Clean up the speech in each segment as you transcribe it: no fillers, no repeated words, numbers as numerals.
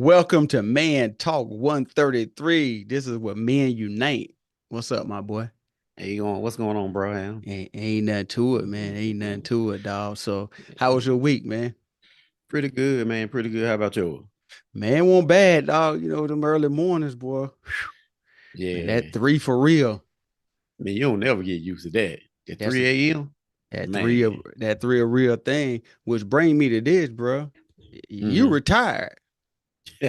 Welcome to Man Talk 133. This is what men unite. What's up, my boy? Hey, what's going on, bro? Ham? Ain't nothing to it, man. Ain't nothing to it, dog. So, how was your week, man? Pretty good, man. Pretty good. How about yours? Man, wasn't bad, dog. You know, them early mornings, boy. Man, that Yeah. three for real. Man, you don't never get used to that. At That's 3 a.m., that three of man. that three a real thing, which bring me to this, bro. You Hmm. retired,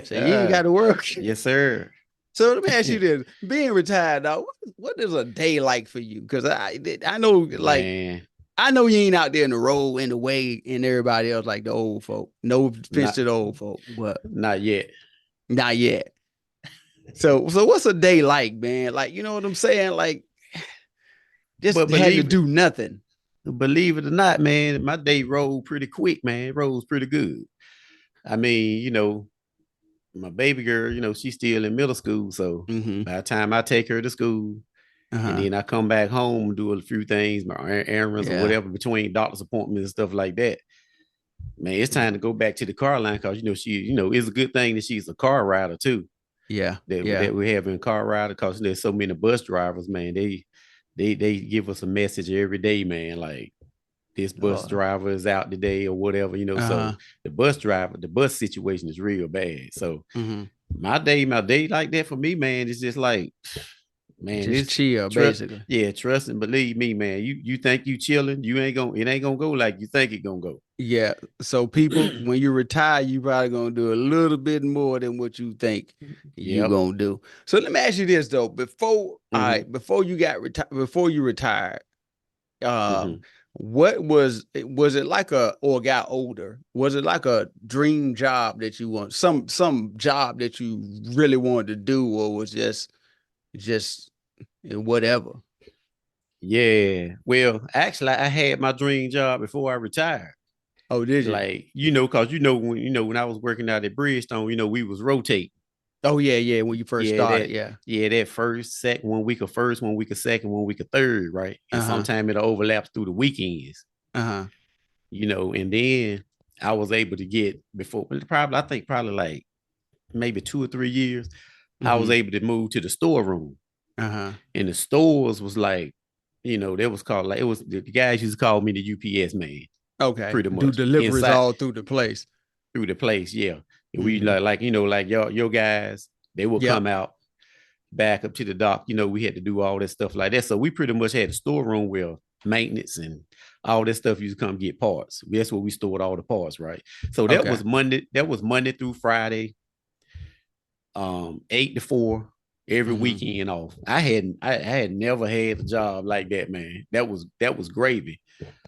so you ain't got to work. Yes, sir. So let me ask you this: being retired, dog, what is a day like for you? Because I know, like, Man, I know you ain't out there in the road in the way and everybody else like the old folk. No offense not to the old folk, but not yet. not yet. So what's a day like, man? Like, you know what I'm saying? Like, just But had to do nothing. believe it or not, man, my day rolled pretty quick, man. It rolls pretty good. I mean, my baby girl, she's still in middle school. So Mm-hmm. by the time I take her to school, and Uh-huh. then I come back home and do a few things, my errands or Yeah. whatever between doctor's appointments and stuff like that. Man, it's time to go back to the car line because it's a good thing that she's a car rider too. Yeah. That Yeah. that we have in car rider because there's so many bus drivers, man. They give us a message every day, man. Like this bus Oh. driver is out today or whatever, So Uh-huh. the bus situation is real bad. So Mm-hmm. my day like that for me, man, it's just like, man, Just this chill, trust, basically. yeah, trust and believe me, man. You think you chilling, it ain't gonna go like you think it gonna go. Yeah. So people, when you retire, you probably gonna do a little bit more than what you think you Yep. gonna do. So let me ask you this though. All Hmm. right, before you got retired, before you retired, Hmm. what was it like or got older? Was it like a dream job that you want? Some job that you really wanted to do, or was just whatever? Yeah. Well, actually, I had my dream job before I retired. Oh, did you? Like, cause when I was working out at Bridgestone, we was rotating. Oh yeah, yeah. When you first Yeah, started, that yeah. yeah, that first, second, 1 week of first, 1 week of second, 1 week of third, right? And Uh-huh. sometimes it overlaps through the weekends, Uh-huh. and then I was able to get before probably I think probably like maybe 2 or 3 years, I was Mm-hmm. able to move to the storeroom. Uh-huh. And the stores was like, that was called like it was the guys used to call me the UPS man, Okay. pretty Do much deliveries inside all through the place. through the place. Yeah. And we Hmm. like your guys, they will Yep. come out back up to the dock. We had to do all that stuff like that. So we pretty much had a storeroom where maintenance and all that stuff used to come get parts. That's where we stored all the parts, right? So that Okay. was Monday. That was Monday through Friday, 8 to 4, every Hmm. weekend off. I had never had a job like that, man. That was gravy.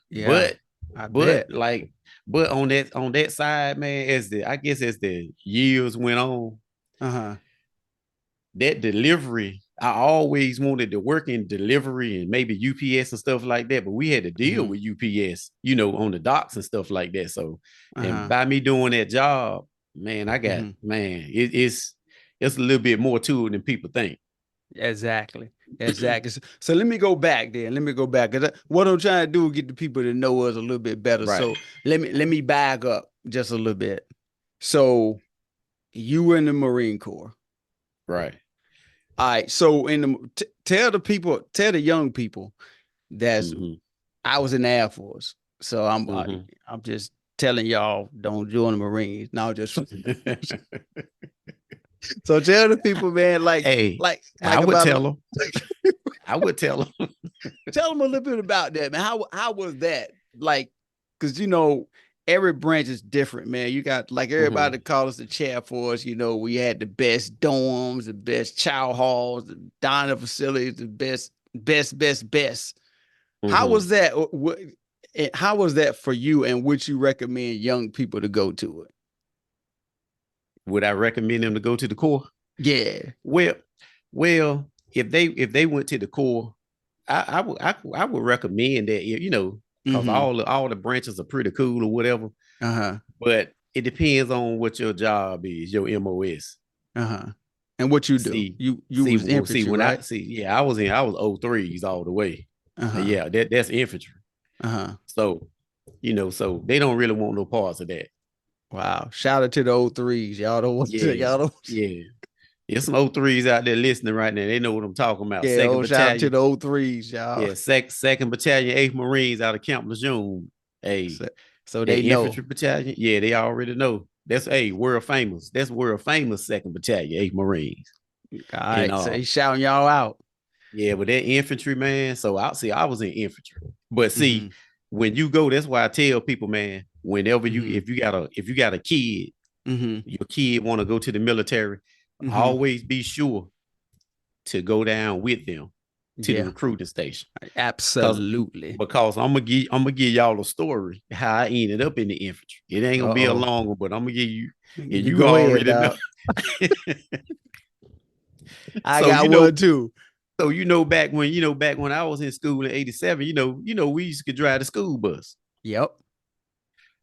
Yeah. But I but bet. like but on that side, man, as the years went on, Uh-huh. that delivery, I always wanted to work in delivery and maybe UPS and stuff like that, but we had to deal Hmm. with UPS, on the docks and stuff like that. So, and Uh-huh. by me doing that job, man, Hmm. it's a little bit more to it than people think. Exactly. Exactly. So let me go back there. Let me go back. 'Cause what I'm trying to do is get the people to know us a little bit better. Right, So let me back up just a little bit. So you were in the Marine Corps. right. All right. So tell the people, tell the young people that's Mm-hmm. I was in the Air Force. So Mm-hmm. I'm just telling y'all don't join the Marines. No, just so tell the people, man, Hey, I like would about tell them. I would tell them. tell them a little bit about that, man. How was that? Like, because every branch is different, man. You got like Mm-hmm. everybody call us the chair for us. We had the best dorms, the best chow halls, the dining facilities, the best. How Mm-hmm. was that? How was that for you? And would you recommend young people to go to it? Would I recommend them to go to the Corps? Yeah. Well, well, if they went to the Corps, I would recommend that, because Mm-hmm. all the branches are pretty cool or whatever. Uh-huh. But it depends on what your job is, your MOS. Uh-huh. And what you do? See, You was see infantry, when I right? see, yeah, I was O3s all the way. Uh-huh. Yeah, that's infantry. Uh-huh. So, so they don't really want no parts of that. Wow. Shout out to the old threes. Y'all don't want to, Yeah, y'all don't. yeah. There's some O3s out there listening right now. They know what I'm talking about. Yeah, Second oh, shout out to Battalion. the old threes, y'all. Yeah, second battalion, 8th Marines out of Camp Lejeune. Hey, So, so that they know. infantry battalion, yeah, they already know. That's world famous. That's world famous second battalion, 8th Marines. All And right. So he's shouting y'all out. yeah, but that infantry, man. So I was in infantry. But Mm-hmm. see, when you go, that's why I tell people, man, whenever you Mm-hmm. if you got a kid, Mm-hmm. your kid want to go to the military, Mm-hmm. always be sure to go down with them to the Yeah, recruiting station. Cause absolutely. because I'm gonna give y'all a story how I ended up in the infantry. It ain't gonna be a Uh-oh. long one, but I'm gonna give you, and You you go ahead, already know. dog. I So got one too. back when back when I was in school in '87, we used to drive the school bus. Yep.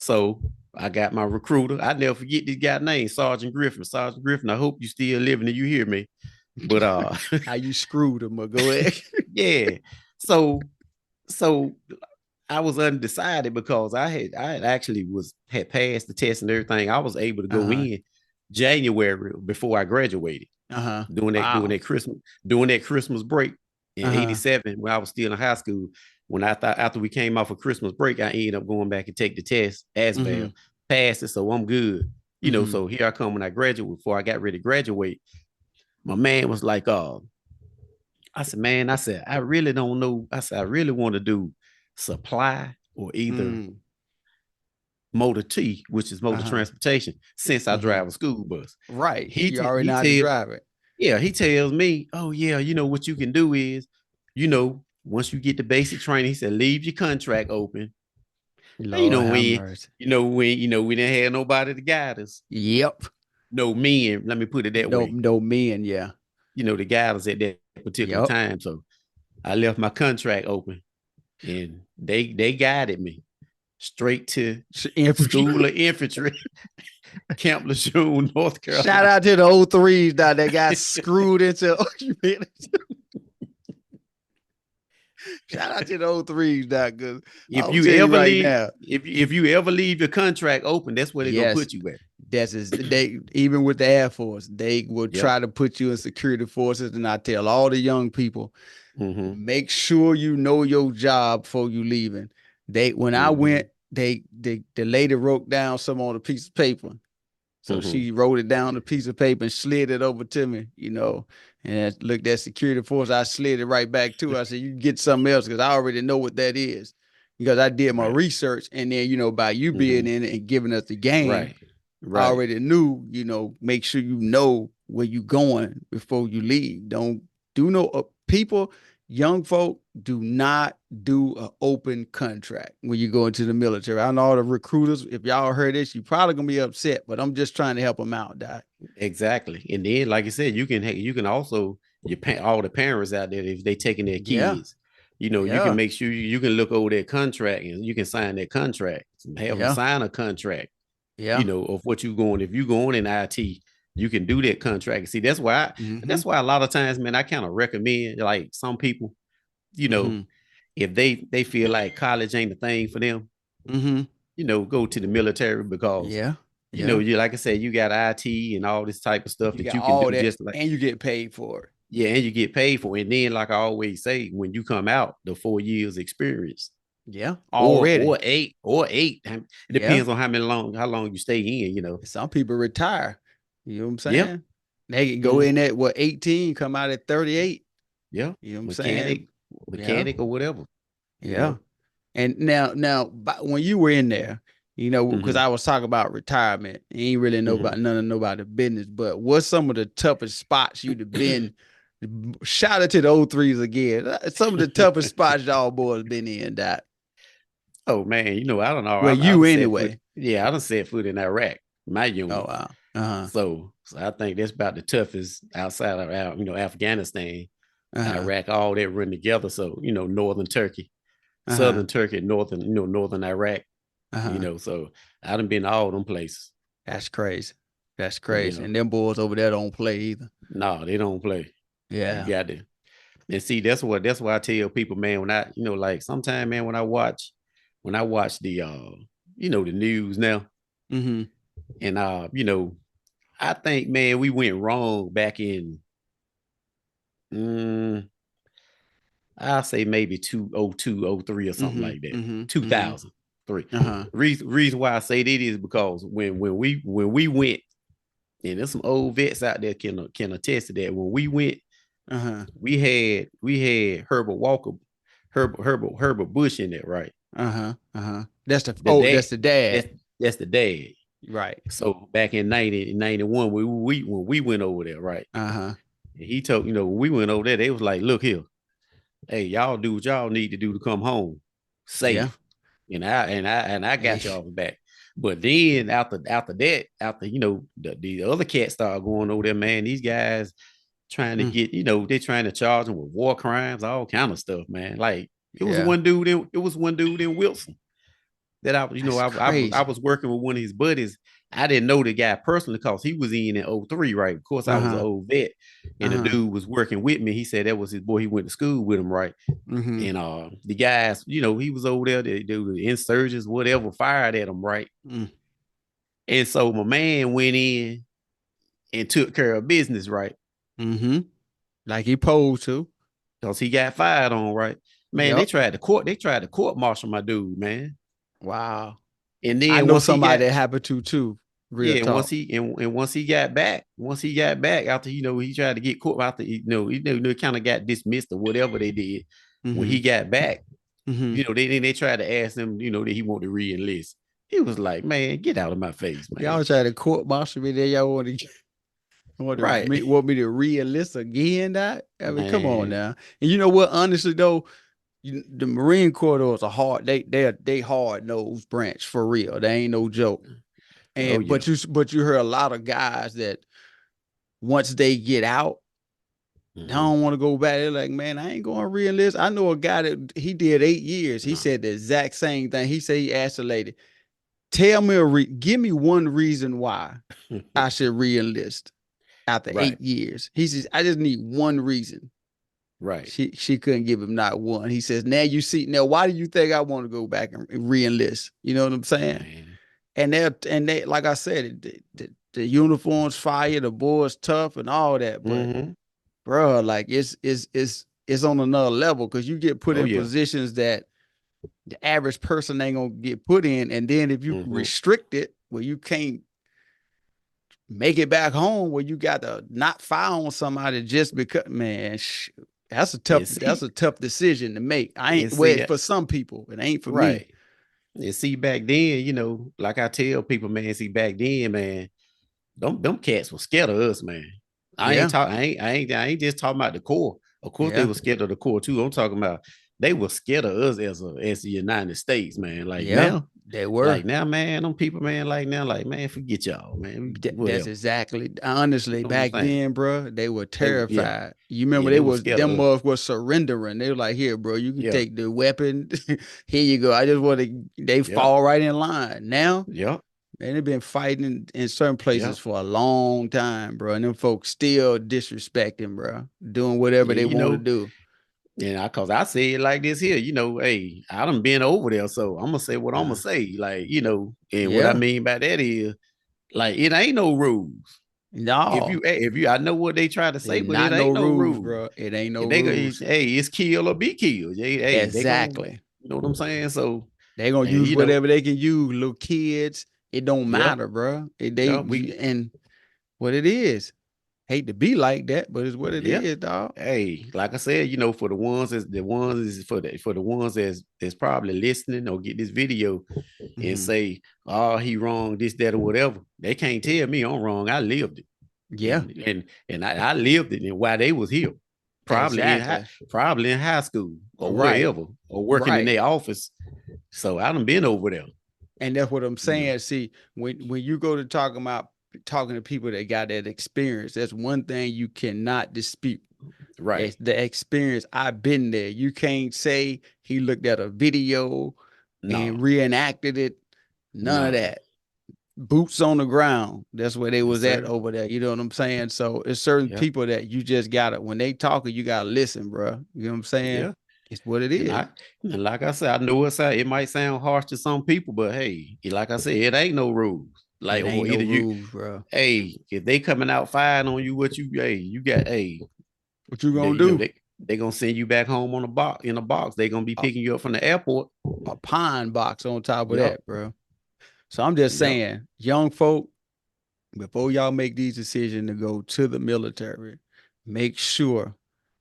So I got my recruiter. I never forget this guy name, Sergeant Griffin. Sergeant Griffin, I hope you still living and you hear me. But How you screwed him, but go ahead. yeah. So so I was undecided because I had actually had passed the test and everything. I was able to go Uh-huh. in January before I graduated. Uh-huh. Doing Wow. that Christmas break in Uh-huh. '87 when I was still in high school. When I thought after we came off of Christmas break, I ended up going back and take the test, Mm-hmm. ASVAB, passed it, so I'm good. Mm-hmm. So here I come when I graduate. Before I got ready to graduate, my man was like, I said, man, I said, I really don't know. I said, I really want to do supply or either Mm. motor T, which is motor Uh-huh. transportation, since I Mm-hmm. drive a school bus. Right. He You t- already he know how to tell drive it. Yeah, he tells me, oh yeah, what you can do is, once you get the basic training, he said, leave your contract open. And Lord have mercy. we didn't have nobody to guide us. Yep. No men, let me put it that No, way. no men, yeah. To guide us at that particular Yep. time. So I left my contract open and they guided me straight to Infantry. School of Infantry, Camp Lejeune, North Shout Carolina. out to the old threes that got screwed into. Shout out to the old threes, that good. If I'll you tell you ever right leave, now. if you ever leave your contract open, that's where they're gonna Yes, put you at. that's they even with the Air Force, they will Yep. try to put you in security forces. And I tell all the young people, Mm-hmm. make sure you know your job before you leaving. When I Mm-hmm. went, the lady wrote down some on a piece of paper. So Mm-hmm. she wrote it down on a piece of paper and slid it over to me, and I looked at security force. I slid it right back to her. I said, you can get something else because I already know what that is because I did my Right. research. And then, by you being Mm-hmm. in it and giving us the game, Right. I Right. already knew, make sure you know where you going before you leave. Don't do no people, young folk do not do an open contract when you go into the military. I know all the recruiters, if y'all heard this, you probably gonna be upset, but I'm just trying to help them out, Doc. Exactly. And then, like I said, you can also all the parents out there if they taking their Yeah, kids, you can yeah, make sure you can look over their contract and you can sign their contract, have them yeah, sign a contract, yeah. of what you going. If you going in IT, you can do that contract. See, Mm-hmm. that's why a lot of times, man, I kind of recommend like some people, you know, Mm-hmm. if they feel like college ain't the thing for them, Mm-hmm. go to the military because Yeah, yeah. you like I said, you got IT and all this type of stuff You that got you can all do that, just like and you get paid for it. yeah, and you get paid for it. And then, like I always say, when you come out, the 4 years experience, Yeah, or already. eight. It Yeah. depends on how long you stay in. Some people retire. You know what I'm Yeah. saying? They can go in Mm-hmm. at 18, come out at 38. Yeah. You know what I'm saying? Mechanic, Yeah, or whatever, you yeah. know. And now, when you were in there, because Mm-hmm. I was talking about retirement, you ain't really know Mm-hmm. about none of nobody business. But what's some of the toughest spots you'd have been? Shout out to the old threes again. Some of the toughest spots y'all boys been in, that. Oh man, I don't know. Well, I you done set foot. anyway. Yeah, I done set foot in Iraq, my Oh unit. wow. Uh-huh. So I think that's about the toughest outside of Afghanistan, Uh-huh. Iraq, all that run together. So northern Turkey, Uh-huh. southern Turkey, northern Iraq. Uh-huh. So I done been to all them places. That's crazy. That's You crazy. know, And them boys over there don't play either. no, they don't play. You Yeah. got to. And see, that's why I tell people, man, when I, like sometimes, man, when I watch the the news now, Mm-hmm. And I think, man, we went wrong back in mm, I'll say maybe 2002, oh 03 or something Mm-hmm. like that. Mm-hmm. Mm-hmm. 2003. Uh-huh. Reason why I say that is because when we went, and there's some old vets out there can attest to that. When we went, Uh-huh. we had Herbert Walker, Herbert Bush in there, right? Uh-huh. Uh-huh. The dad, That's the dad. that's the dad. Right. So back in 1991, when we went over there, right? Uh-huh. And he told, when we went over there, they was like, look here, hey, y'all do what y'all need to do to come home Yeah. safe. And I Hey. got y'all back. But then after that, after the other cats started going over there, man, these guys trying to Mm, get, they're trying to charge them with war crimes, all kind of stuff, man. Like yeah. it was one dude in Wilson that That's I crazy. was working with one of his buddies. I didn't know the guy personally because he was in '03, right? Of course, I was an Uh-huh. old vet, and the Uh-huh. dude was working with me. He said that was his boy. He went to school with him, right? Mm-hmm. And the guys, he was over there. They were the insurgents, whatever, fired at him, right? Mm, And so my man went in and took care of business, right? mm-hmm. Like he posed to. Because he got fired on, right? Man, Yep. they tried to court martial my dude, man. Wow. And I then know once he somebody got that happened to too. Real Yeah, and talk. once he got back after he tried to get caught after kind of got dismissed or whatever they did. When Mm-hmm. he got back, Mm-hmm. they tried to ask him, that he wanted to re-enlist. He was like, "Man, get out of my face, man." Y'all try to court martial me there. Y'all Right, want me to re-enlist again, that? I mean, come on man. now. And you know what? Honestly though, the Marine Corps is a hard they hard nosed branch for real. They ain't no joke. Oh And yeah. but you hear a lot of guys that once they get out, I Mm-hmm. don't want to go back. They're like, man, I ain't going to re-enlist. I know a guy that he did 8 years. He No. said the exact same thing. He said he asked the lady, give me one reason why I should re-enlist after Right, 8 years. He says, I just need one reason. right, She couldn't give him not one. He says, now you see, now why do you think I want to go back and re-enlist? You know what I'm saying? man. And they like I said, the uniforms fire, the boys tough and all that, but Mm-hmm. bro, like it's on another level because you get put Oh in yeah. positions that the average person ain't gonna get put in, and then if you Mm-hmm. restrict it where you can't make it back home, where you got to not fire on somebody just because, man, And that's see, a tough decision to make. I ain't and well see, for some people, it ain't for me. right. And see, back then, like I tell people, man, see, back then, man, them cats were scared of us, man. Yeah, I ain't just talking about the core. Of course, they yeah, were scared of the core too. I'm talking about they were scared of us as the United States, man. yeah, they were. Like now, man, them people, man, like now, like man, forget y'all, man. That's Whatever. exactly honestly You know what I'm back saying? then, bro. They were Yeah, terrified. You remember yeah, they they were was scared of them us. mugs was surrendering. They were like, "Here, bro, you can Yeah, take the weapon. Here you go." I just want to. They yeah, fall right in line. Now, yeah, man, they've been fighting in certain yeah, places for a long time, bro. And them folks still disrespecting, bro, doing whatever yeah. they want to do. And cause I say it like this here, hey, I done been over there, so I'm gonna say what I'm gonna Uh, say, like, and what I yeah, mean by that is, like, it ain't no rules. no, If you, I know what they try to say, it's but it not no ain't no rules, rules. bro. It ain't no They go, rules. hey, it's kill or be killed. They gonna, Exactly. you know what I'm saying? So, They gonna and use whatever they can use. Little kids, it don't yeah, matter, bro. yeah, we, And what it is. Hate to be like that, but it's what it yeah. is, dog. Hey, like I said, for for the ones that's probably listening or get this video and Hmm. say, "Oh, he wrong, this, that, or whatever." They can't tell me I'm wrong. I lived it, Yeah, and I lived it, and while they was here, exactly. probably in high school or Right, wherever, or working in right. their office. So I done been over there. And that's what I'm You know, saying. See, when you go to talking to people that got that experience, that's one thing you cannot dispute. right? It's the experience. I've been there. You can't say he looked at a video and No, reenacted it. None of no, that. Boots on the ground. That's where they yes, was at sir. over there. You know what I'm saying? So it's certain Yep, people that you just gotta when they talking, you gotta listen, bro. You know what I'm saying? yeah. It's what it And is. I like I said, I know it might sound harsh to some people, but hey, like I said, it ain't no rules. Like, It or ain't no either you, rules, bro. hey, if they coming out firing on you, what you, hey, you got, hey, What you they, gonna you know, do? they gonna send you back home on a box in a box. They gonna be A, picking you up from the airport. a pine box on top of Yep, that, bro. So I'm just yep, saying, young folk, before y'all make these decisions to go to the military, make sure,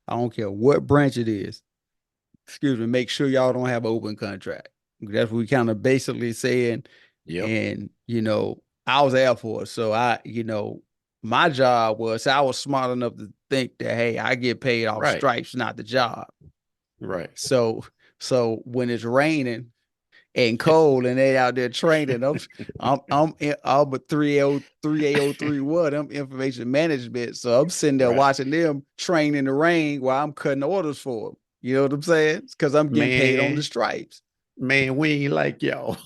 I don't care what branch it is, excuse me, make sure y'all don't have open contract. That's what we kind of basically saying. yep. And, I was Air Force. So my job was, I was smart enough to think that, hey, I get paid off Right, stripes, not the job. right. So, so when it's raining and cold and they out there training, I'm a 3A03 I'm information management. So I'm sitting there Right. watching them train in the rain while I'm cutting orders for them. You know what I'm saying? Because I'm getting paid on the Man, stripes. man, we ain't like y'all.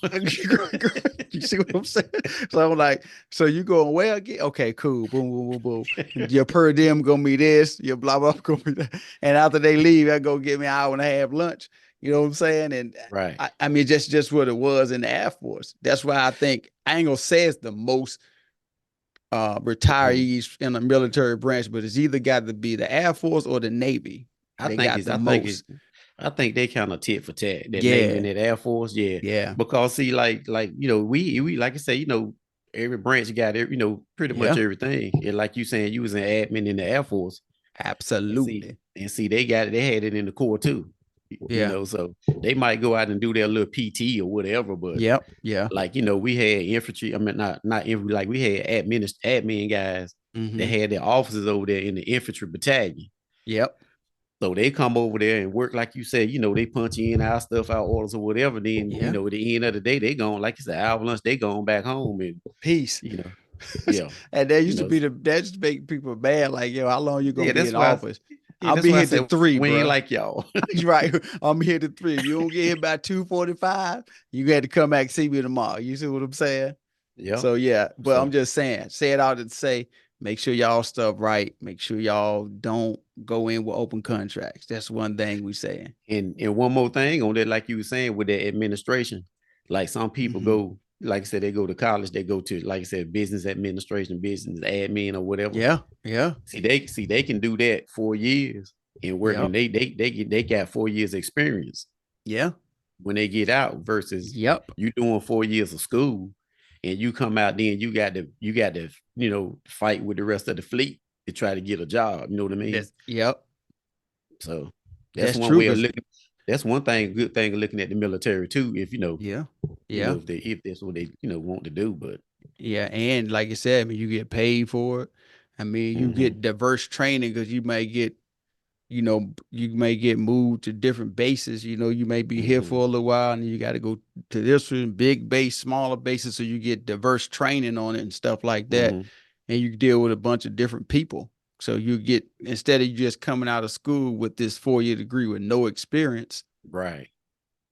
You see what I'm saying? So I'm like, so you going well again? Okay, cool. Boom, boom, boom, boom. Your per diem gonna be this, your blah blah gonna be that. And after they leave, I go get me an hour and a half lunch. You know what I'm saying? And Right. I mean, just what it was in the Air Force. That's why I think I ain't gonna say it's the most Mhm. retirees in the military branch, but it's either got to be the Air Force or the Navy. I They think got it's the I think it most. I think they kind of tit for tat, that Navy and Yeah, that Air Force, yeah. yeah, Because see, like we like I say, every branch got every, pretty much yeah. everything. And like you saying, you was an admin in the Air Force, Absolutely. and see, they had it in the Corps too. Yeah. So they might go out and do their little PT or whatever, but Yep. Yeah. like we had infantry. I mean, not infantry. Like we had admin guys that Mm-hmm. had their offices over there in the infantry battalion. Yep. So they come over there and work like you said. They punch in our stuff, our orders or whatever. Then Yeah. at the end of the day, they going like you said, hour lunch. They going back home and Peace. you know, yeah, And that you used to know, be that used to make people mad. Like, yo, how long you gonna yeah. be in office? I'll That's be why I here to said three, we ain't bro. like y'all. You're right. I'm here to three. If you don't get here by 2:45, you got to come back and see me tomorrow. You see what I'm saying? Yeah. So yeah, but I'm So just saying, say it out to say, make sure y'all stuff right. Make sure y'all don't go in with open contracts. That's one thing we saying. and one more thing on that, like you were saying with that administration, like some people Hmm. go, like I said, they go to college, they go to like I said, business administration, business admin or whatever. Yeah. Yeah. See they can do that 4 years and work, Yep. and they got 4 years experience Yeah. when they get out versus Yep. you doing 4 years of school and you come out, then you got to fight with the rest of the fleet to try to get a job. You know what I mean? Yep. So that's That's one true. way of Cause looking. That's one thing, good thing of looking at the military too. If yeah. Yeah. if that's what they want to do, but Yeah, and like I said, I mean, you get paid for it. I mean, you mm-hmm, get diverse training because you may get moved to different bases. You may be here mm-hmm, for a little while, and you got to go to this one, big base, smaller bases, so you get diverse training on it and stuff like that. mm-hmm, And you deal with a bunch of different people. So you get instead of you just coming out of school with this 4-year degree with no experience, right,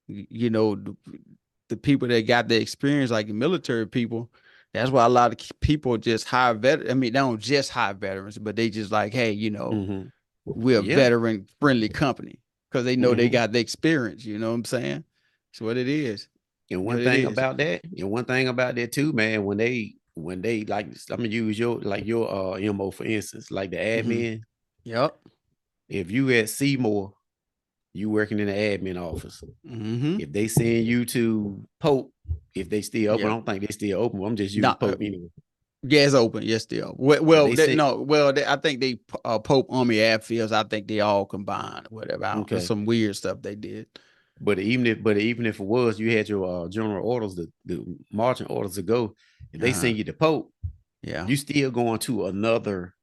the people that got the experience, like the military people, that's why a lot of people just hire I mean, they don't just hire veterans, but they just like, hey, mm-hmm, we're a yeah, veteran friendly company because they know they mm-hmm. got the experience. You know what I'm saying? It's what it is. And What it is. one thing about that too, man, when they like, I'm gonna use your MO for instance, like the Hmm. admin. Yep. If you at Seymour, you working in the admin office. Hmm. If they send you to Pope, if they still open, I Yep. don't think they still open. I'm just using No. Pope anyway. Yeah, it's open. Yes, still. If Well, they send no. Well, I think they Pope Army Airfields. I think they all combined. Whatever. I don't, there's Okay. some weird stuff they did. But even if it was, you had your general orders, the marching orders to go. If they Uh-huh. send you to Pope, Yeah. you still going to another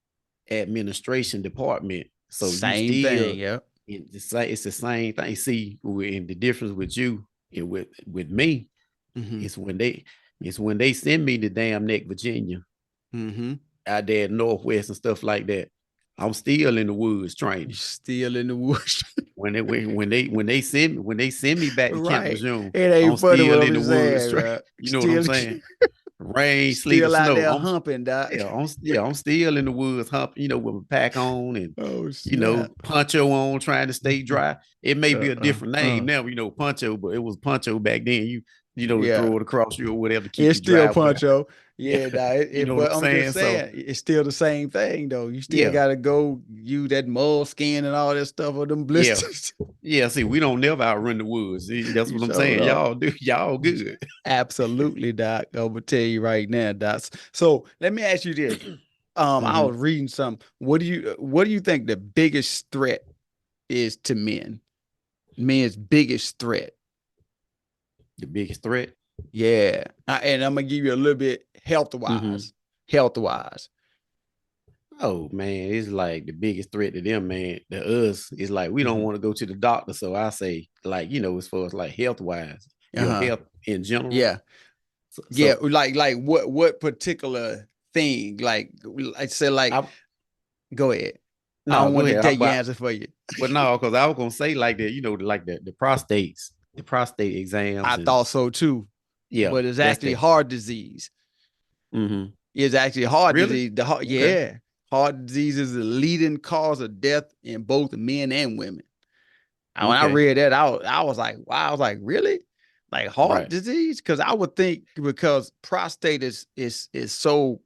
administration department. So you Same thing. still Yep. it's the same thing. See, in the difference with you and with me, Hmm. it's when they send me to damn neck Virginia Hmm. out there in Northwest and stuff like that. I'm still in the woods You training. still in the woods. When they send me back to Camp Right. Lejeune, It I'm ain't funny what still I'm in the just woods saying, training. bro. You know what I'm Still, saying? Rain, sleet, or still out snow. there humping, doc. I'm still in the woods humping, with my pack on and Oh snap. poncho on, trying to stay dry. It may be Uh, a uh, different name uh. now, poncho, but it was poncho back then. to Yeah. throw it across you or whatever to keep It's your still driveway. Puncho. Yeah, Yeah, nah, you know what but I'm I'm just saying. So saying, it's still the same thing though. You still yeah, gotta go use that moleskin and all that stuff or them yeah, blisters. yeah. See, we don't never outrun the woods. See, that's You what I'm showed saying. up. Y'all do, y'all good. Absolutely, Doc. I'm gonna tell you right now, Doc. So let me ask you this. I Hmm. was reading some. What do you think the biggest threat is to men? Men's biggest threat. The biggest threat. Yeah. And I'm gonna give you a little bit health Hmm. wise. Health wise. Oh man, it's like the biggest threat to them, man. To us, it's like we don't Mhm. want to go to the doctor. So I say, like, as far as like health wise, your Uh-huh. health in general. Yeah. So, Yeah. so Like what particular thing? Like I said, like, I go ahead. I no, don't go want to ahead. How take your about answer for you. but no, because I was gonna say like that, like the prostates, the prostate I exams, and thought so too. yeah, But it's that's actually the. heart disease. Hmm. It's actually heart Really? disease. Okay. Yeah. Heart disease is the leading cause of death in both men and women. And when I Okay. read that out, I was like, wow, I was like, really? Like heart Right. disease? Because I would think because prostate is so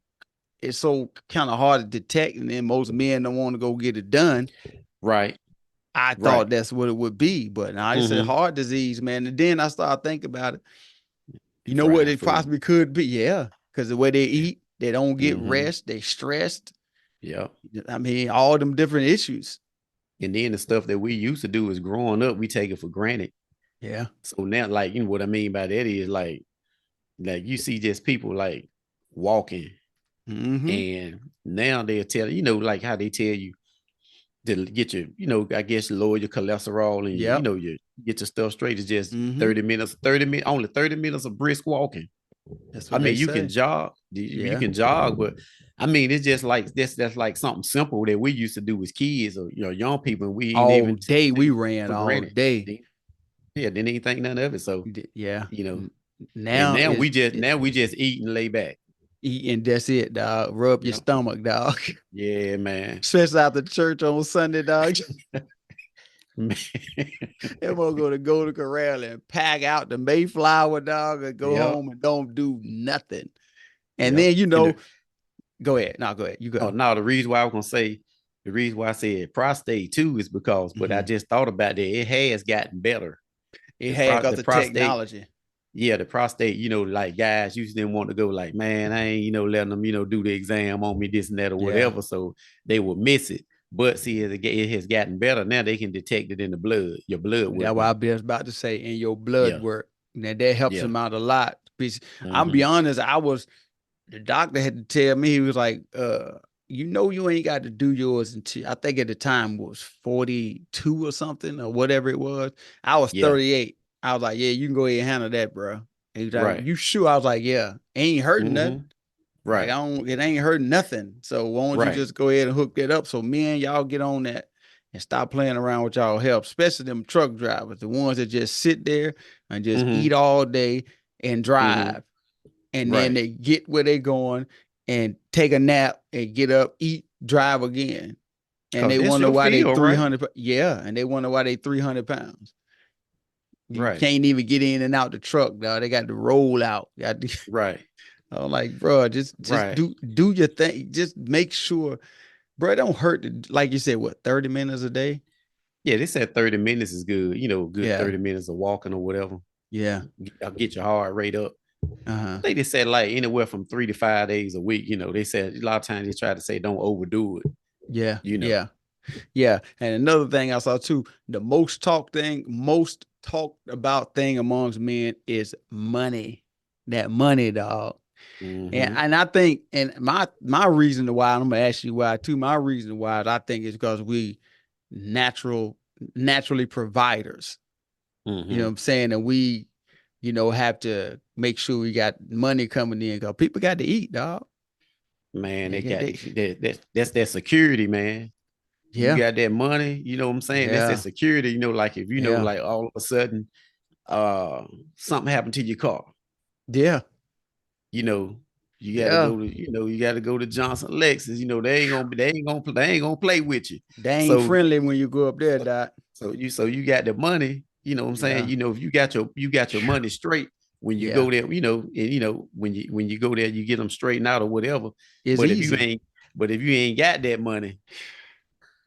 kind of hard to detect, and then most men don't want to go get it done. Right. I Right. thought that's what it would be, but now I said Hmm. heart disease, man. And then I started thinking about it. You know what Fried it food. possibly could be? Yeah, because the way they eat, they don't get Hmm. rest, they stressed. Yeah. I mean, all them different issues. And then the stuff that we used to do is growing up, we take it for granted. Yeah. So now, like, what I mean by that is like you see just people like walking, Mm-hmm. and now they'll tell like how they tell you to get your, I guess lower your cholesterol and Yep. you get your stuff straight. It's just Mm-hmm. 30 minutes, only 30 minutes of brisk walking. That's I what they mean, you can say. jog, you Yeah. can jog, but I mean, it's just like that's like something simple that we used to do as kids or young people, and we ain't All even day we take ran for all granted. day. Yeah, didn't even think none of it. So Yeah. you know, and Now now is we just eat and lay back. eat and that's it, dog. Rub your Yeah, stomach, dog. yeah, man. Especially after church on Sunday, dog. Man. Everyone go to Golden Corral and pack out the Mayflower, dog, and go Yep, home and don't do nothing. And yep. then And go ahead. No, go ahead. You oh go. no, the reason why I was gonna say the reason why I said prostate too is because, but I Mhm. just thought about that. It has gotten better. It had got The the prostate, technology. yeah, the prostate, like guys used to didn't want to go like, man, I ain't, letting them, do the exam on me, this and that or Yeah. whatever. So they would miss it. But see, it has gotten better. Now they can detect it in the blood, your blood That's work what I now. was about to say. In your blood Yeah. work. Now that helps Yeah. him out a lot. Because I'm be Hmm. honest, the doctor had to tell me, he was like, you ain't got to do yours until I think at the time was 42 or something or whatever it was. I was Yeah. 38. I was like, yeah, you can go ahead and handle that, bro. He was like, Right. you sure? I was like, yeah, ain't hurting nothing. Hmm. Like Right. it ain't hurting nothing. So why don't you Right. just go ahead and hook that up? So me and y'all get on that and stop playing around with y'all help, especially them truck drivers, the ones that just sit there and just eat Hmm. all day and Hmm. drive and then Right. they get where they going and take a nap and get up, eat, drive again. And Cause they that's wonder your why they field, right? 300. Yeah. And they wonder why they 300 pounds. You Right. can't even get in and out the truck, dog. They got to roll out. Right. I'm like, bro, just Right. do your thing. Just make sure, bro, it don't hurt like you said, what, 30 minutes a day? Yeah, they said 30 minutes is good, good Yeah. 30 minutes of walking or whatever. Yeah. I'll get your heart rate up. I Uh-huh. think they said like anywhere from 3 to 5 days a week. They said a lot of times they try to say don't overdo it, Yeah. you know. Yeah. Yeah. And another thing I saw too, the most talked about thing amongst men is money. That money, dog. And Hmm. and I think, and my reason why, I'm gonna ask you why too. My reason why I think is because we naturally providers. You know what Hmm. I'm saying? And we, have to make sure we got money coming in because people got to eat, dog. Man, They got they, that's that security, man. You yeah, got that money, you know what I'm saying? That's that yeah, security, like if yeah, like all of a sudden uh something happened to your car, yeah, you know, you got to yeah. go to, you got to go to Johnson Lexus. They ain't gonna play with you. They ain't So, friendly when you go up there, doc. so you got the money. You know what I'm saying? Yeah, If you got your money straight, when you Yeah. go there, when you go there, you get them straightened out or whatever. It's But if you easy. ain't, but if you ain't got that money,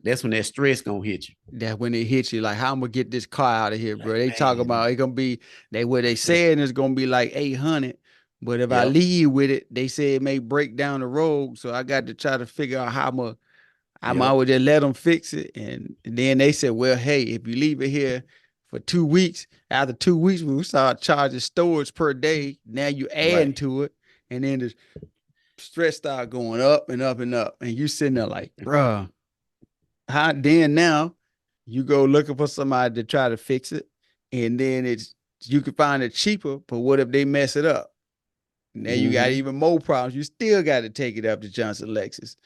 that's when that stress gonna hit you. That when it hits you, like, how I'm gonna get this car out of here, bro. Like, They talk about man, it gonna be what they saying is gonna be like 800. But if I yep, leave with it, they say it may break down the road. So I got to try to figure out how I yep, would just let them fix it. And then they said, well, hey, if you leave it here for 2 weeks, after 2 weeks, we start charging storage per day. Now you adding right, to it. And then the stress start going up and up and up. And you sitting there like, bruh, how then now you go looking for somebody to try to fix it. And then you can find it cheaper, but what if they mess it up? Now you got mm-hmm, even more problems. You still got to take it up to Johnson Lexus.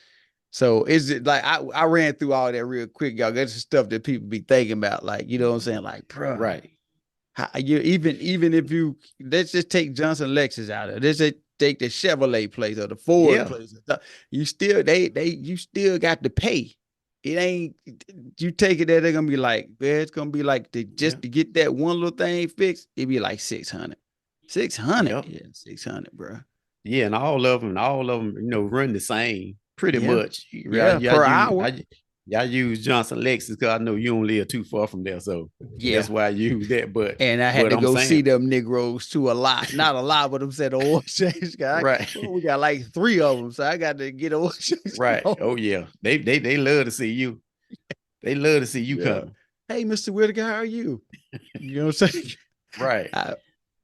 So is it like I ran through all that real quick, y'all. That's the stuff that people be thinking about, like, you know what I'm saying? Like, bro, right, you even if you let's just take Johnson Lexus out of it. Let's just take the Chevrolet place or the Ford yeah, place. You still you still got to pay. It ain't you take it there, they're gonna be like, man, it's gonna be like yeah, just to get that one little thing fixed, it'd be like 600. 600, yep. yeah, 600, bro. Yeah, and all of them, run the same pretty Yeah, much. Yeah, yeah, yeah, per hour. I use Johnson Lexus because I know you don't live too far from there, so Yeah. that's why I use that. But And I had but to I'm go see saying, them Negroes too a lot. Not a lot, but I'm saying the oil change guy. right, Well, we got like 3 of them, so I got to get oil change. right. Oh yeah, they love to see you. They love to see you Yeah. coming. Hey, Mr. Whitaker, how are you? You know what I'm saying? Right. Yeah,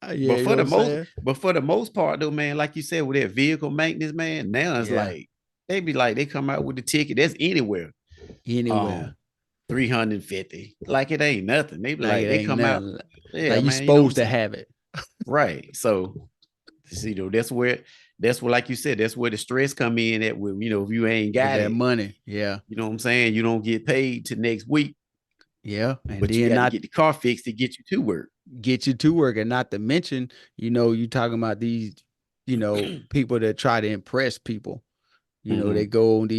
But you for know what the I'm most, saying? but for the most part though, man, like you said with that vehicle maintenance, man, now it's Yeah. like they be like they come out with the ticket. That's anywhere. Anywhere. Um, 350. Like it ain't nothing. They be Like like it they ain't come out. nothing. Yeah, Like you man. You know what I'm supposed to saying? have it. Right. So see, though, that's where, like you said, that's where the stress come in at with, if you ain't With got that it, money. Yeah. you know what I'm saying? You don't get paid to next week, Yeah. And but you then got to not get the car fixed to get you to work. get you to work. And not to mention, you talking about these, people that try to impress people. They Mm-hmm. go on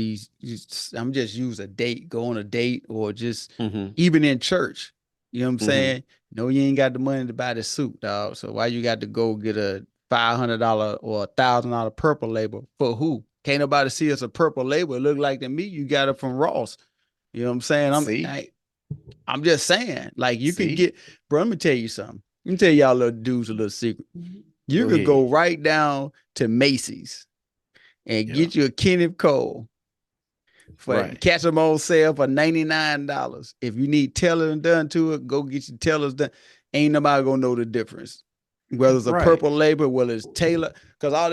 I'm just use a date, go on a date, or just Mm-hmm. even in church. You know what I'm Mm-hmm. saying? No, you ain't got the money to buy the suit, dog. So why you got to go get a $500 or $1,000 purple label for who? Can't nobody see us a purple label. It look like to me you got it from Ross. You know what I'm saying? See, I'm just saying, like you can see, get, bro. Let me tell you something. Let me tell y'all little dudes a little secret. You go could ahead. go right down to Macy's and Yeah. get you a Kenneth Cole for Right. catch them on sale for $99. If you need tailoring done to it, go get your tailors done. Ain't nobody gonna know the difference. Whether it's a Right. purple label, whether it's tailor, because all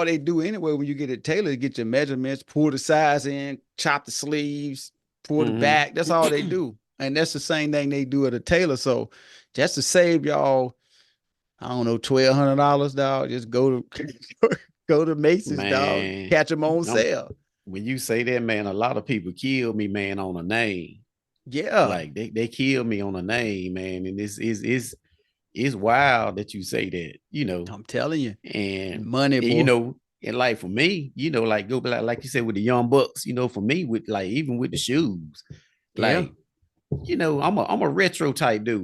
they do anyway when you get it tailored, get your measurements, pull the size in, chop the sleeves, pull the Mm-hmm. back. That's all they do. And that's the same thing they do at a tailor. So just to save y'all, I don't know, $1,200, dog. Just go to go to Macy's, dog. Man, Catch them on I'm, sale. when you say that, man, a lot of people kill me, man, on a name. Yeah, Like they kill me on a name, man. And this is it's wild that you say that, I'm telling you, and, money, and boy. and like for me, like go back, like you said with the young bucks, for me with like even with the shoes, Yeah. like, I'm a retro type dude.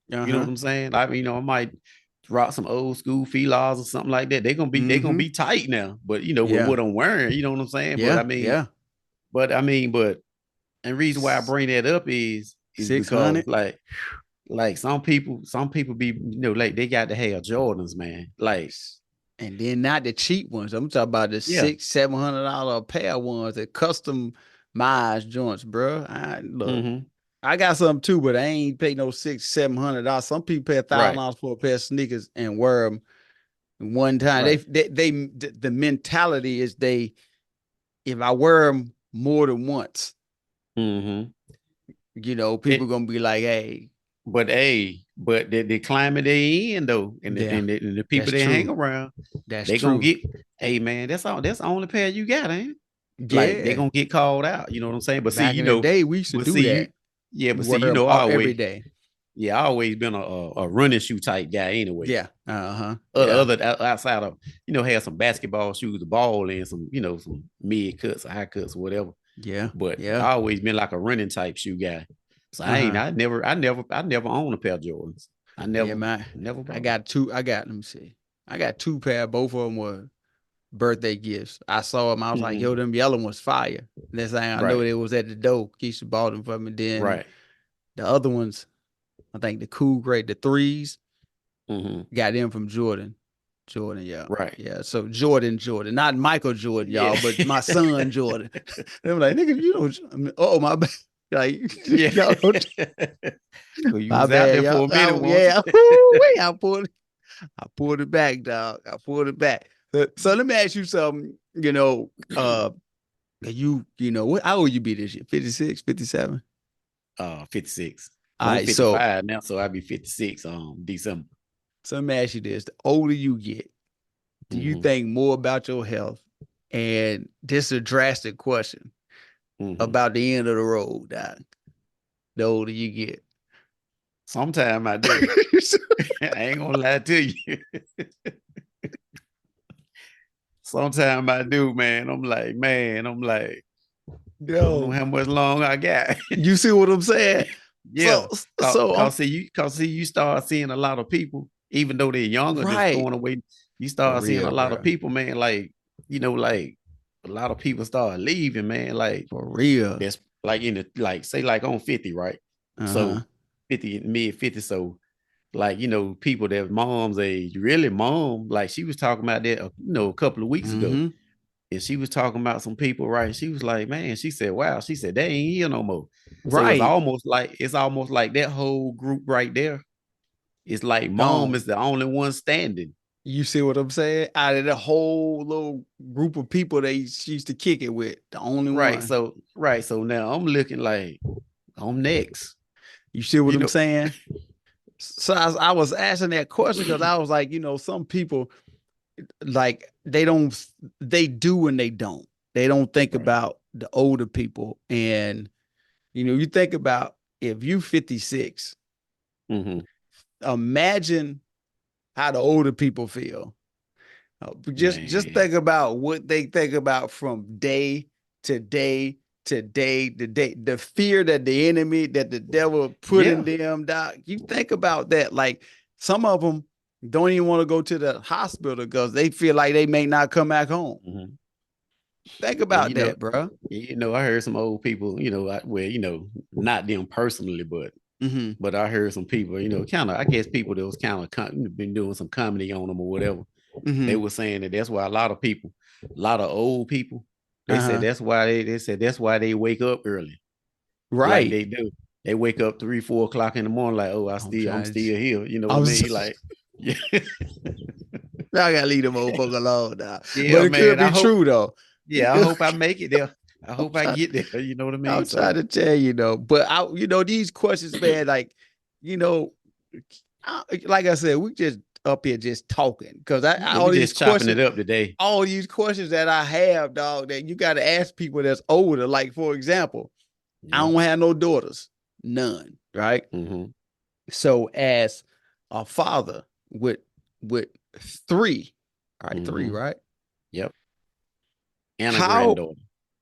You know what Uh-huh. I'm saying? Like, I might rock some old school felines or something like that. They gonna Mm-hmm. be tight now, but with Yeah. what I'm wearing, you know what I'm saying? But Yeah. Yeah. but and reason why I bring that up is because 600. like some people be like they got to have Jordans, man. Like, And then not the cheap ones. I'm talking about the yeah. $600-700 a pair ones, the custom miles joints, bro. Look, Mm-hmm. I got some too, but I ain't pay no $600-700. Some people pay a thousand Right. dollars for a pair of sneakers and wear them one time. Right. The mentality is if I wear them more than once, Mm-hmm. people gonna be like, hey, But the climate they in though, and the, yeah, and the, and the people that's they hang true. around, That's they gonna true. get. Hey man, that's all. That's the only pair you got, ain't it? Like they Yeah. gonna get called out. You know what I'm saying? But see, Back in the day, we used to but do see you, that. yeah, but Wear see, them I every always, day. yeah, I always been a running shoe type guy anyway. Yeah. Uh-huh. Yeah. Other outside of had some basketball shoes, the ball, and some some mid cuts, high cuts, whatever. Yeah. But Yeah. I always been like a running type shoe guy. So Uh-huh. I never owned a pair of Jordans. I Yeah, never, man. never I bought got two. Let me see. I got two pair. Both of them were birthday gifts. I saw them. I was like, them. yo, them yellow ones fire. Next thing I know, Right, they was at the door. Keisha bought them for me. Then right. the other ones, I think the cool grade, the threes, Hmm. got them from Jordan. Jordan, yeah. Right. Yeah. So Jordan, not Michael Jordan, Yeah. y'all, but my son Jordan. They were like, nigga, you know, oh my bad. Like, Yeah. y'all don't, Well, you my was out bad, there y'all. for a minute, Oh, won't yeah. you? Wait, I pulled it back, dog. I pulled it back. So let me ask you something, you know, what how old you be this year? 56, 57? 56. All Well, I'm right, so 55 now, so I'll be 56 December. let me ask you this. The older you get, do you Hmm. think more about your health? And this is a drastic question Hmm. about the end of the road, doc, the older you get. Sometime I do. I ain't gonna lie to you. Sometime I do, man. I'm like, I don't know Yo, how much long I got. you see what I'm saying? Yeah. So I'm Cause see, you start seeing a lot of people, even though they're younger, that's right. going away. You For start seeing a real, lot of bro. people, man, like, like a lot of people start leaving, man. Like For real. that's like in the like say like on 50, right? Uh-huh. So 50, mid 50. So like, people that mom's age, really mom, like she was talking about that, a couple of weeks ago. Mm-hmm. And she was talking about some people, right? She was like, man, she said, wow, she said, they ain't here no more. So Right. it's almost like that whole group right there. It's like mom Gone. is the only one standing. You see what I'm saying? Out of the whole little group of people she used to kick it with, the only Right. one. So So now I'm looking like I'm next. You see what You I'm know, saying? So I was asking that question because I was like, some people like they do and they don't. They don't think right. about the older people. And you think about if you 56, Mm-hmm. imagine how the older people feel. Just Man. think about what they think about from day to day to day to day. The fear that the devil put in Yeah. them, doc. You think about that. Like some of them don't even want to go to the hospital because they feel like they may not come back home. Mm-hmm. Think Well, about that, bro. I heard some old people, not them personally, Mm-hmm. but I heard some people, kind of, I guess people that was kind of been doing some comedy on them or whatever. They Mm-hmm. were saying that that's why a lot of people, a lot of old people, they said Uh-huh. that's why they said that's why they wake up early, like Right. they do. They wake up 3, 4 o'clock in the morning, like, oh, I'm I'm still here. You know what I I'm mean? so, Like, yeah, I gotta leave them motherfucker alone now. But yeah, it could man. be true though. I hope I make it there. I I'm hope I trying. get there. You know what I mean? I'm trying So to tell you though, but these questions, man, like, you know, like I said, we just up here just talking because yeah, we just chopping it up today. all these questions that I have, dog, that you got to ask people that's older. Like, for example, I Yeah. don't have no daughters, none, right? Mm-hmm. So as a father with three, all right, three, Mm-hmm. right? Yep. And a How granddaughter.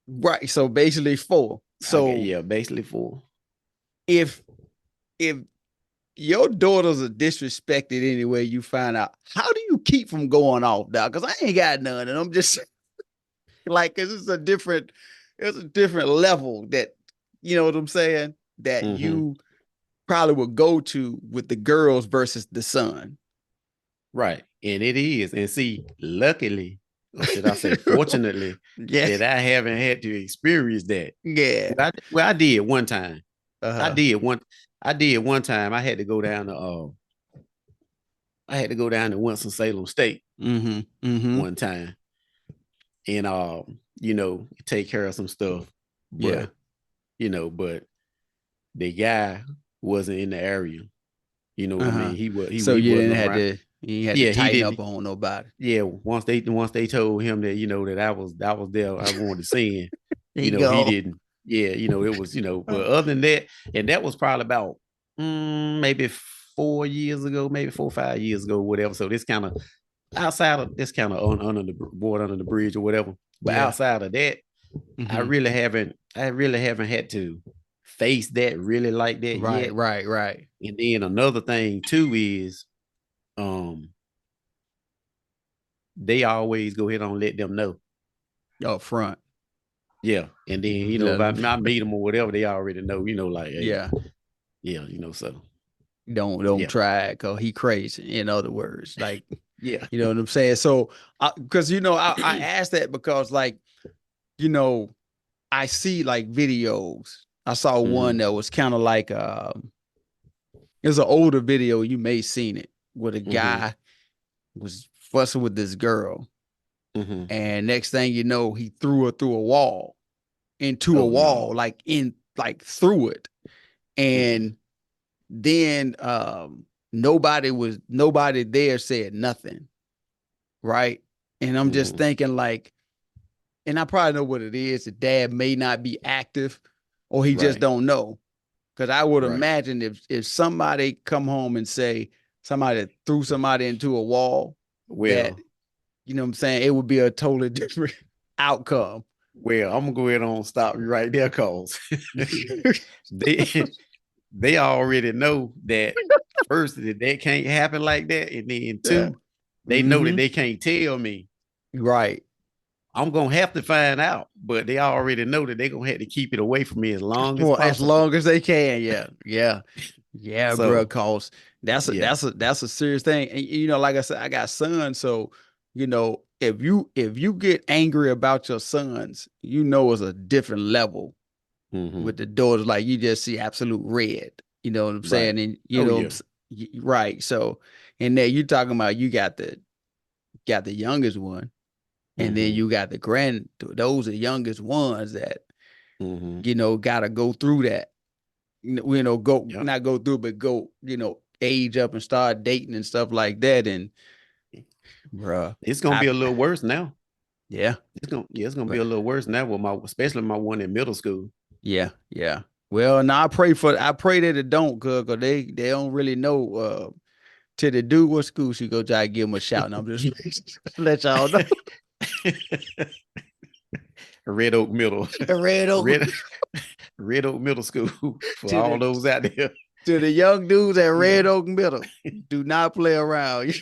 right? So basically four. So Yeah, basically 4. if if your daughters are disrespected anyway, you find out. How do you keep from going off, dog? Because I ain't got none, and I'm just like, cause it's a different level that you know what I'm saying. That Mm-hmm. you probably would go to with the girls versus the son. Right. And it is. And see, luckily, or should I say, fortunately, Yeah, that I haven't had to experience that. yeah. I did one time. I Uh-huh. did one. I did one time. I had to go down to Winston Salem State Mm-hmm. Mm-hmm. one time, and take care of some stuff. Yeah. But the guy wasn't in the area. You know what I Uh-huh. mean? So He you wasn't didn't have around. to you had to Yeah, he tighten up didn't. on nobody. Yeah, once they told him that that I was there, I wanted to see him. There you He go. didn't. Yeah, it was but other than that, and that was probably about maybe 4 years ago, maybe 4 or 5 years ago, whatever. So this kind of outside of this kind of under the board under the bridge or whatever. But Yeah. outside of that, Mm-hmm. I really haven't had to face that really like that Right, yet. right, right. And then another thing too is um they always go ahead and let them know. Up front. Yeah. And then, if Let 'em- I meet them or whatever, they already know, like, hey, yeah. yeah, so Don't yeah. try it because he crazy. In other words, like, Yeah. you know what I'm saying? So, because, I asked that because, like, I see like videos. I saw one Mhm. that was kind of like, it was an older video. You may seen it where the Mhm. guy was fussing with this girl. Mhm. And next thing you know, he threw her through a wall, into a Oh wall, no. like through it. Mm-mm. And then nobody there said nothing. Right. And I'm just Mhm. thinking like, and I probably know what it is. The dad may not be active or he just Right. don't know. Cause I would Right. imagine if somebody come home and say somebody threw somebody into a wall, that, Well, you know what I'm saying, it would be a totally different outcome. I'm gonna go ahead and stop you right there, cause they they already know that first that they can't happen like that, and then Yeah. two, they know that Mm-hmm. they can't tell me. Right. I'm gonna have to find out, but they already know that they're gonna have to keep it away from me as long as For as possible. long as they can. Yeah. Yeah. Yeah, bro. So Cause that's a yeah. that's a serious thing. And like I said, I got sons, so if you get angry about your sons, it's a different level. Mm-hmm. With the daughters, like you just see absolute red. You know what I'm Right. saying? And Oh yeah. right. So, and then you talking about you got the youngest one, and then Mm-hmm. you got the those are the youngest ones that Mm-hmm. got to go through that. Go Yep. not go through, but go age up and start dating and stuff like that. And bruh, It's gonna I be a little worse now. yeah, It's gonna be but a little worse now with especially my one in middle school. yeah, yeah. Well, now I pray that it don't, cause they don't really know. Till they do what school she go, try to give them a shout. And I'm just let y'all know. Red Oak Middle, Red Oak Red Red Oak Middle School for to all the those out there. to the young dudes at Yeah, Red Oak Middle. Do not play around.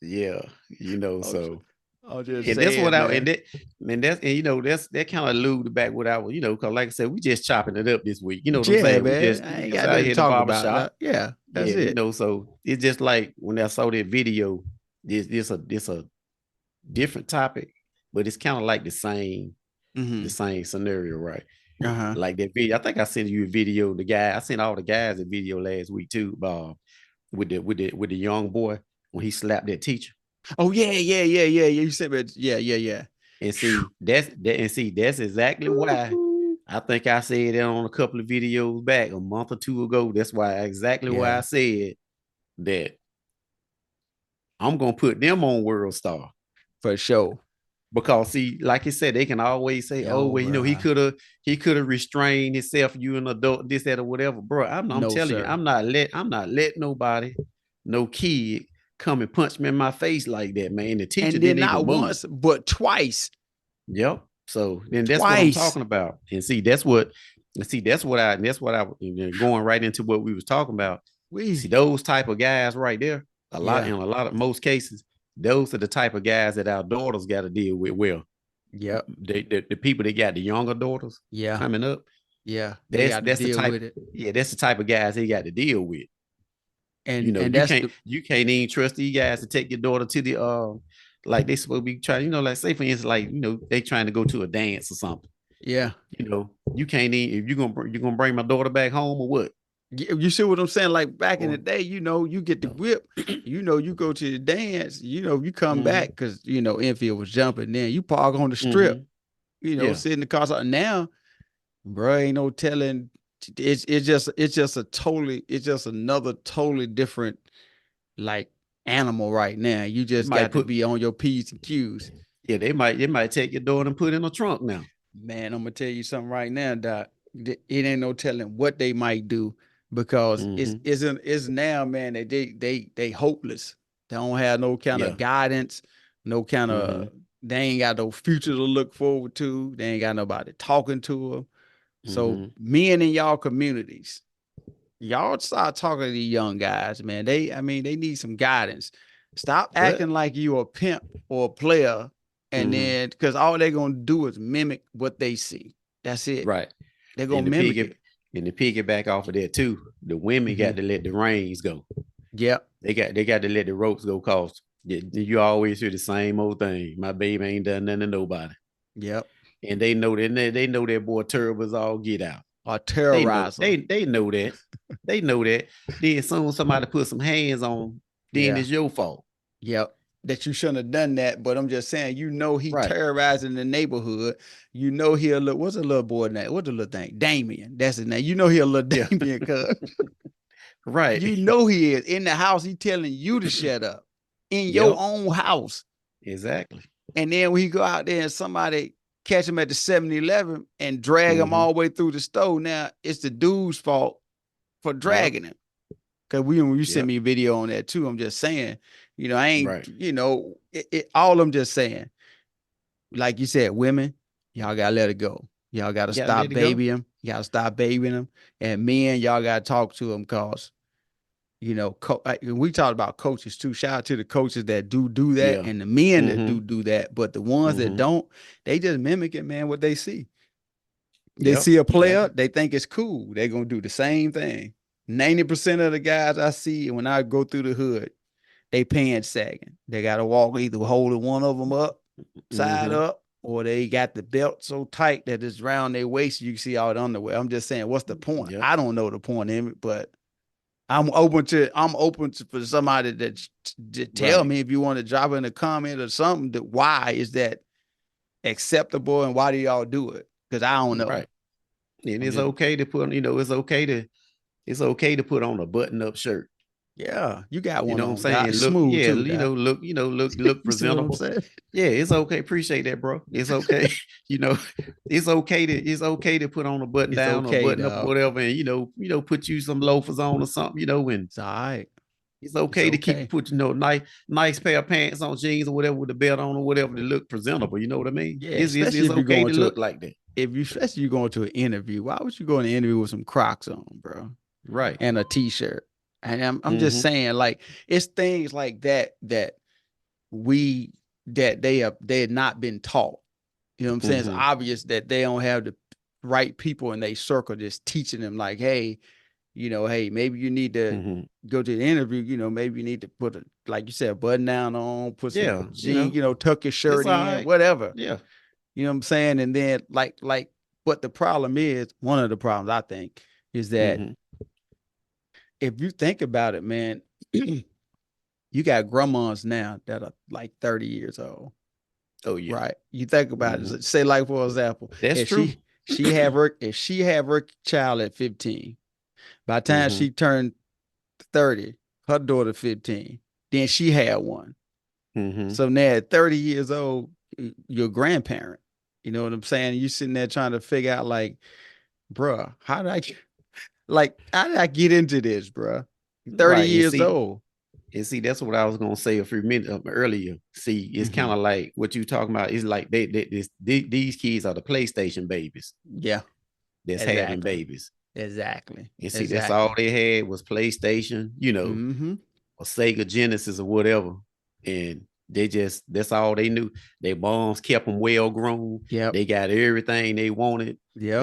yeah, I'm, so I'm just and that's what saying, I man. that's that's that kind of alluded back what I was, because like I said, we just chopping it up this week. You know what I'm Yeah, saying? We man. just I we ain't just got out nothing to here in the talk barber about. shop. Yeah, that's Yeah, it. so it's just like when I saw that video, this a different topic, but it's kind of like the Mm-hmm. same scenario, right? Uh-huh. Like that video. I think I sent you a video. I sent all the guys a video last week too, with the young boy when he slapped that teacher. Oh yeah, yeah, yeah, yeah, yeah. You said it. Yeah, yeah, yeah. And see, that's exactly why I think I said that on a couple of videos back a month or two ago. That's exactly why I Yeah, said that I'm gonna put them on World Star. for sure. Because see, like you said, they can always say, "Oh, Yo, well, bro. he could have restrained himself, you an adult, this, that, or whatever." Bro, I'm No, telling you, sir. I'm not letting nobody, no kid, come and punch me in my face like that, man. The teacher And then didn't even not move. once, but twice. Yep. So then that's what I'm Twice. talking about. And that's what I going right into what we was talking about. See, We. those type of guys right there, Yeah. in a lot of most cases, those are the type of guys that our daughters got to deal with. Well, Yep. the people that got the younger daughters Yeah. coming up, Yeah. They that's got to that's the deal type, with it. yeah, that's the type of guys they got to deal with. And that's the You can't even trust these guys to take your daughter to the like they supposed to be trying, like say for instance, like they trying to go to a dance or something. yeah. You can't even if you're gonna bring my daughter back home or what? You see what I'm saying? Like back in the Or day, you get the whip, you go to the dance, you come back mm-hmm, because Enfield was jumping. Then you park on the strip, mm-hmm, yeah, sit in the car. So now, bro, ain't no telling. It's just another totally different like animal right now. You they just might got to put be on your P's and Q's. yeah, they might take your daughter and put in a trunk now. Man, I'm gonna tell you something right now, Doc. It ain't no telling what they might do because Mm-hmm, it's now, man. They hopeless. They don't have no kind yeah, of guidance, no kind mm-hmm, of. They ain't got no future to look forward to. They ain't got nobody talking to them. So Mhm. men in y'all communities, y'all start talking to these young guys, man. I mean, they need some guidance. Stop But acting like you a pimp or a player, and mhm. then because all they're gonna do is mimic what they see. That's it. Right. They're gonna And the mimic piggy it. and the piggyback off of that too, the women got Mhm. to let the reins go. Yep. They got to let the ropes go cause you always hear the same old thing. My baby ain't done nothing to nobody. Yep. And they know that boy Turbo is all get out. Or They know terrorizer. they know that. They know that. Then as soon as somebody put some hands on, then Yeah. it's your fault. Yep. That you shouldn't have done that, but I'm just saying, he Right. terrorizing the neighborhood. He'll look. What's a little boy name? What's the little thing? Damien. That's his name. He a little Yeah. Damien, cuz. Right. He is in the house. He telling you to shut up in your Yep. own house. Exactly. And then when he go out there and somebody catch him at the 7-Eleven and drag him Mm-hmm. all the way through the store, now it's the dude's fault for Yep. dragging him. Cause when you send Yep. me a video on that too, I'm just saying, I ain't, Right. all I'm just saying, like you said, women, y'all gotta let it go. Y'all gotta Gotta stop let it go. babying. You gotta stop babying them. And men, y'all gotta talk to them cause we talked about coaches too. Shout out to the coaches that do that Yeah. and the men that Mm-hmm. do that. But the ones that Mm-hmm. don't, they just mimic it, man, what they see. They Yep. see a player, Exactly. they think it's cool. They're gonna do the same thing. 90% of the guys I see when I go through the hood, they pants sagging. They gotta walk either holding one of them up, side Mm-hmm. up, or they got the belt so tight that it's around their waist. You can see all the underwear. I'm just saying, what's the point? Yep. I don't know the point in it, but I'm open to for somebody to tell Right. me if you want to drop in a comment or something that why is that acceptable and why do y'all do it? Because I don't know. Right. And I'm it's just okay to put, it's okay to put on a button-up shirt. yeah, you got You one know what I'm on, saying? Doc. Look, Smooth yeah, too, Doc. look You see what I'm presentable. saying? Yeah, it's okay. Appreciate that, bro. It's okay. you know, it's okay to put on a button It's down or okay, button up or dog. whatever, and put you some loafers on or something, and It's all right. it's It's okay to keep okay. put, nice pair of pants on, jeans or whatever with the belt on or whatever to look presentable. You know what I mean? Yeah, especially It's if you're okay going to to look like that. especially you're going to an interview. Why would you go to an interview with some Crocs on, bro? Right. And a t-shirt. And I'm just Mm-hmm. saying, like, it's things like that we they had not been taught. You know what I'm saying? It's Mm-hmm. obvious that they don't have the right people in their circle just teaching them like, hey, hey, maybe you need to Mm-hmm. go to the interview, maybe you need to put like you said, a button down on, put some Yeah, jeans, tuck your it's shirt all in, right. whatever. Yeah. You know what I'm saying? And then but the problem is, one of the problems I think is that Mm-hmm. if you think about it, man, you got grandmas now that are like 30 years old, Oh yeah. right? You think about Mm-hmm. it. Say, like, for example, That's true. if she have her child at 15, by the time Mm-hmm. she turned 30, her daughter 15, then she had one. Mm-hmm. So now at 30 years old, you're a grandparent. You know what I'm saying? You sitting there trying to figure out like, bruh, how did I get into this, bruh? 30 Right. And years see, old. that's what I was gonna say a few minutes earlier. See, it's kind Mhm. of like what you talking about. It's like these kids are the PlayStation babies Yeah, that's having exactly. babies. Exactly. And see, that's all Exactly. they had was PlayStation, Mm-hmm. or Sega Genesis or whatever. And that's all they knew. Their moms kept them well grown. Yep. They got everything they wanted. Yep.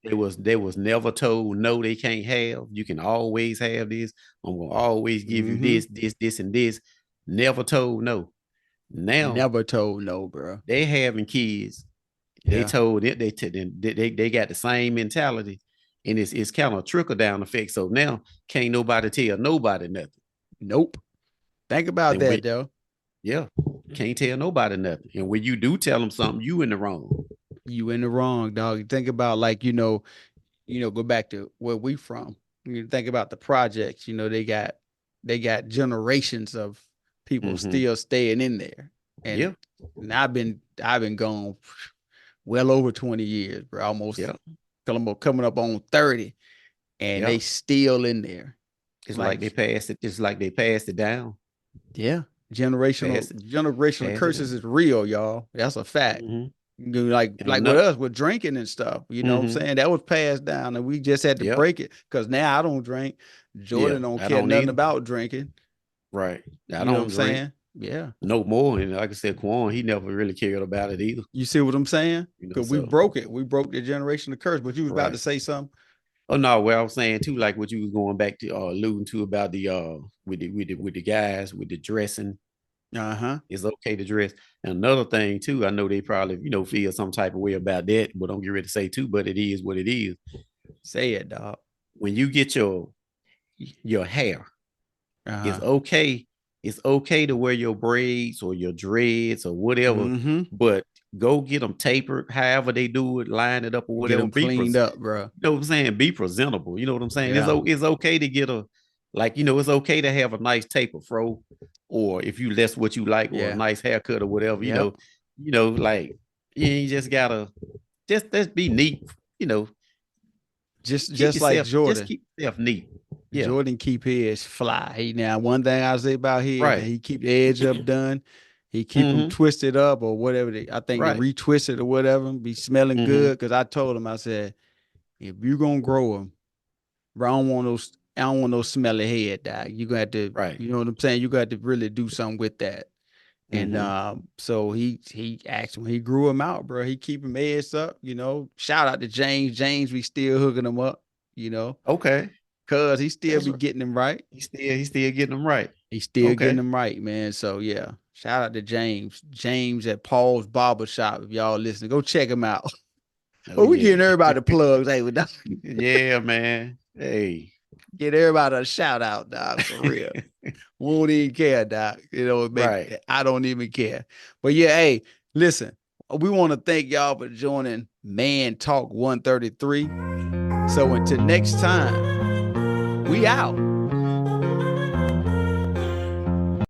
They was never told no, they can't have. You can always have this. I'm gonna always give you Mm-hmm. this, and this. Never told no. Now Never told no, bro. they having kids. They Yeah. told it they got the same mentality, and it's kind of trickle down effect. So now can't nobody tell nobody nothing. Nope. Think about And that when though. Yeah, can't tell nobody nothing. And when you do tell them something, you in the wrong. You in the wrong, dog. Think about like, go back to where we from. You think about the projects, they got generations of people Mm-hmm. still staying in there. And, Yeah, I've been gone well over 20 years, bro. Almost yeah, coming up on 30, and yeah. they still in there. It's like they Like, passed it. It's like they passed it down. yeah, generational Pass it, generational pass it curses down. is real, y'all. That's a fact. Mm-hmm. Like And with another, us with drinking and stuff, you know what I'm saying? That was passed down and we just had to yep, break it because now I don't drink. yeah, Jordan don't I care don't nothing either. about drinking. Right. I You know what I'm don't drink saying? Yeah. no more. And like I said, Quan, he never really cared about it either. You see what I'm saying? You know, Because we so broke it. We broke the generation of curse. But you was about to right. say something? Oh no, well I was saying too, like what you was going back to alluding to about the with the guys with the dressing. Uh-huh. It's okay to dress. And another thing too, I know they probably, feel some type of way about that, but don't get ready to say too, but it is what it is. Say it, dog. When you get your hair, it's Uh-huh. okay. It's okay to wear your braids or your dreads or whatever, Mm-hmm. but go get them tapered, however they do it, line it up or Get whatever. them cleaned up, bro. You know what I'm saying? Be presentable. You know what I'm saying? Yeah. It's okay to get it's okay to have a nice taper fro, or if that's what you like, or a Yeah. nice haircut or whatever. Yep. Like you just gotta just be neat. You know, Just like just Jordan. keep yourself neat. Yeah, Jordan keep his fly. Now, one thing I say about his, right. he keep the edge up done. He keep them Mm-hmm. twisted up or whatever. I think they Right. retwisted or whatever. Be smelling Mm-hmm. good. Cause I told him, I said, if you gonna grow them, I don't want those. I don't want no smelly head, dog. You gonna have to, Right. you know what I'm saying? You got to really do something with that. And Mm-hmm. so he asked when he grew him out, bro. He keep him edged up, Shout out to James. James, we still hooking him up, Okay. cause he still That's be right. getting him right. He's still getting them right. He's still getting Okay. them right, man. So yeah, shout out to James. James at Paul's Barber Shop. If y'all listening, go check him out. Oh Well, we yeah. getting everybody plugs. Hey, Yeah, man. Hey. get everybody a shout out, dog, for real. Won't even care, doc. Right. I don't even care. But yeah, hey, listen, we want to thank y'all for joining Man Talk 133. So until next time, we out.